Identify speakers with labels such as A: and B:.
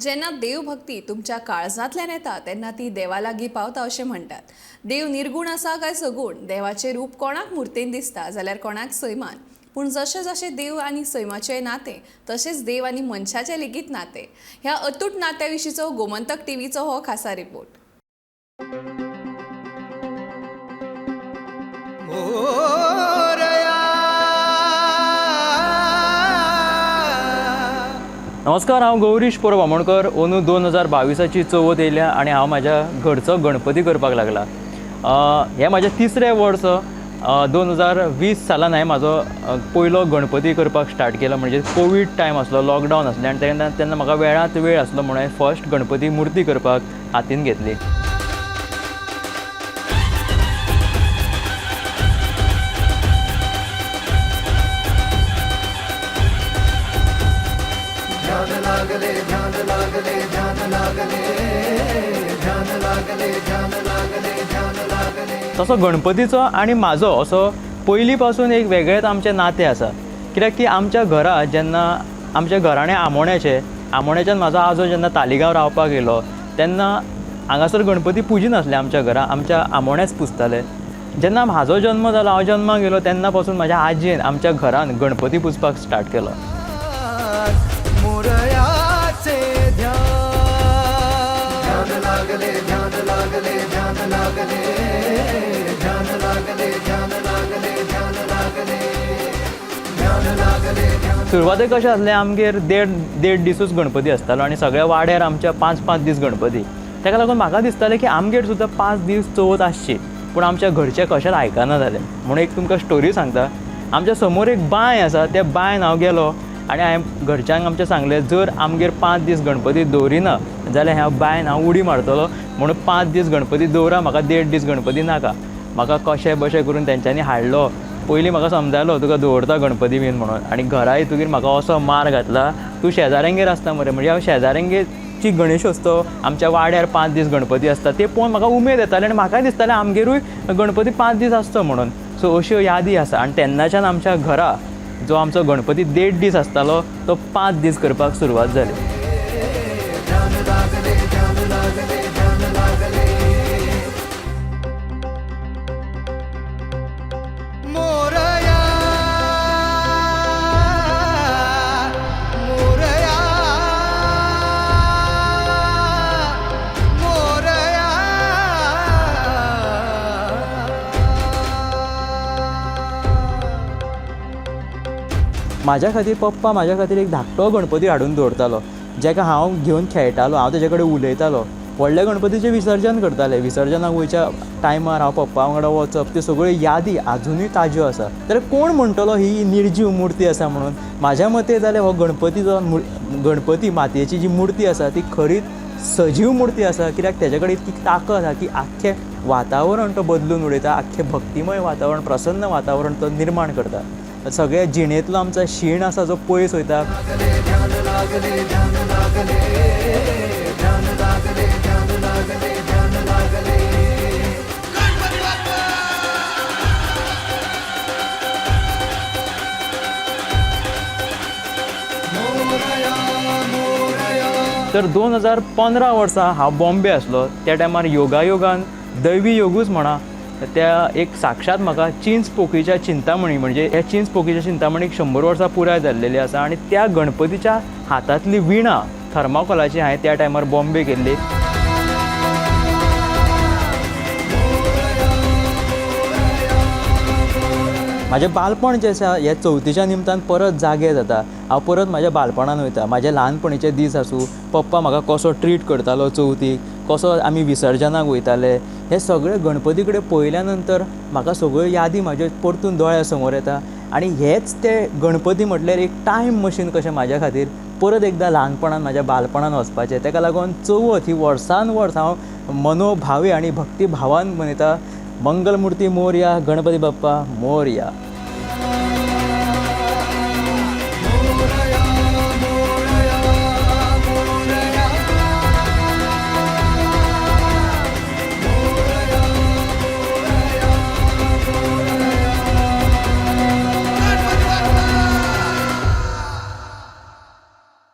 A: जेन्ना देवभक्ती तुमच्या काळजांतल्यान येता तेन्ना ती देवा लागीं पावता अशें म्हणटात। देव निर्गुण आसा काय सगुण, देवाचें रूप कोणाक मुर्तेन दिसता जाल्यार कोणाक सैमान। पूण जशें जशें देव आनी सैमाचें नातें तशेंच देव आनी मनशाचें लेगीत नातें। ह्या अतूट नात्या विशींचो गोमंतक टीव्हीचो हो खासा रिपोर्ट।
B: नमस्कार, हांव गौरीश परबामणकर। अंदू 2022ची चवथ येयल्या आनी हांव म्हाज्या घरचो गणपती करपाक लागला। हें म्हाजें तिसरें वर्स। 2020 सालान हांवें म्हाजो पयलो गणपती करपाक स्टार्ट केलो, म्हणजे कोवीड टायम आसलो, लॉकडावन आसलें आनी तेन्ना म्हाका वेळांत वेळ आसलो म्हणून हांवें फर्स्ट गणपती मुर्ती करपाक हातीन घेतली। तसो गणपतीचो आनी म्हाजो असो पयलीं पासून एक वेगळेंच आमचें नातें आसा। कित्याक की आमच्या घरा जेन्ना आमच्या घराणें आमोण्याच्यान म्हाजो आजो जेन्ना तालिगांव रावपाक येयलो तेन्ना हांगासर गणपती पुजिनासले आमच्या घरा, आमच्या आमोण्याच पुजताले। जेन्ना म्हाजो जल्म जालो, हांव जल्माक येयलो तेन्ना पासून म्हाज्या आजयेन आमच्या घरान गणपती पुजपाक स्टार्ट केलो। सुरवातेक कशें आसलें, आमगेर देड दिसूच गणपती आसतालो आनी सगळ्या वाड्यार आमच्या 5-5 दीस गणपती। ताका लागून म्हाका दिसतालें की आमगेर सुद्दां 5 दीस चवथ आसची, पूण आमच्या घरचे कशेंच आयकना जालें। म्हणून एक तुमकां स्टोरी सांगता। आमच्या समोर एक बांय आसा, त्या बांयन हांव गेलो आनी हांवें घरच्यांक आमच्या सांगलें, जर आमगेर 5 दीस गणपती दवरिना जाल्यार ह्या बांयन हांव उडी मारतलो, म्हणून 5 दीस गणपती दवरा, म्हाका 1.5 दीस गणपती नाका। म्हाका कशें बशें करून तेंच्यांनी हाडलो। पयलीं म्हाका समजायलो तुका दवरता गणपती बीन म्हणून, आनी घरा येतकीर म्हाका असो मार घातला, तूं शेजाऱ्यांगेर आसता मरे। म्हणजे हांव शेजाऱ्यांगेरची गणेशोत्सव आमच्या वाड्यार 5 दीस गणपती आसता ते पळोवन म्हाका उमेद येताली आनी म्हाकाय दिसतालें आमगेरूय गणपती 5 दीस आसचो म्हणून। सो अश्यो यादी आसा आनी तेन्नाच्यान आमच्या घरा जो आमचो गणपती 1.5 दीस आसतालो तो 5 दीस करपाक सुरवात जाली। म्हाज्या खातीर पप्पा म्हाज्या खातीर एक धाकटो गणपती हाडून दवरतालो, जेका हांव घेवन खेळटालो, हांव तेजे कडेन उलयतालो। व्हडल्या गणपतीचें विसर्जन करताले, विसर्जनाक वयच्या टायमार हांव पप्पा वांगडा वचप, त्यो सगळ्यो यादी आजुनूय ताज्यो आसा। तर कोण म्हणटलो ही निर्जीव मुर्ती आसा म्हणून? म्हाज्या मते जाल्यार हो गणपती मातयेची जी मुर्ती आसा ती खरीच सजीव मुर्ती आसा, कित्याक तेजे कडेन इतकी ताकद आसा की आख्खें वातावरण तो बदलून उडयता, आख्खें भक्तिमय वातावरण, प्रसन्न वातावरण तो निर्माण करता। सगळ्या जिणेंतलो आमचो शीण आसा जो पयस वयता। तर 2015 वर्सा हांव बॉम्बे आसलो। त्या टायमार योगायोगान दैवी योगूच म्हणा, त्या एक साक्षात म्हाका चिंचपोकीच्या चिंतामणी, म्हणजे ह्या चिंचपोकीच्या चिंतामणीक 100 वर्सां पुराय जाल्लेली आसा आनी त्या गणपतीच्या हातांतली विणा थर्माकोलाची हांवें त्या टायमार बॉम्बे केल्ली। म्हाजें बालपण जें आसा ह्या चवथीच्या निमतान परत जागे जाता। हांव परत म्हाज्या बालपणान वयता, म्हाजे ल्हानपणीचे दीस आसूं, पप्पा म्हाका कसो ट्रीट करतालो चवथीक, कसो आमी विसर्जनाक वयताले, हे सगळे गणपती कडेन पळयल्या नंतर म्हाका सगळ्यो यादी म्हाज्यो परतून दोळ्या समोर येता। आनी हेच ते गणपती म्हटल्यार एक टायम मशीन कशें म्हाज्या खातीर परत एकदां ल्हानपणान म्हाज्या बालपणान वचपाचें। ताका लागून चवथ ही वर्सान वर्स हांव मनोभावे आनी भक्तिभावान मनयता। मंगलमुर्ती मोरया, गणपती बाप्पा मोरया।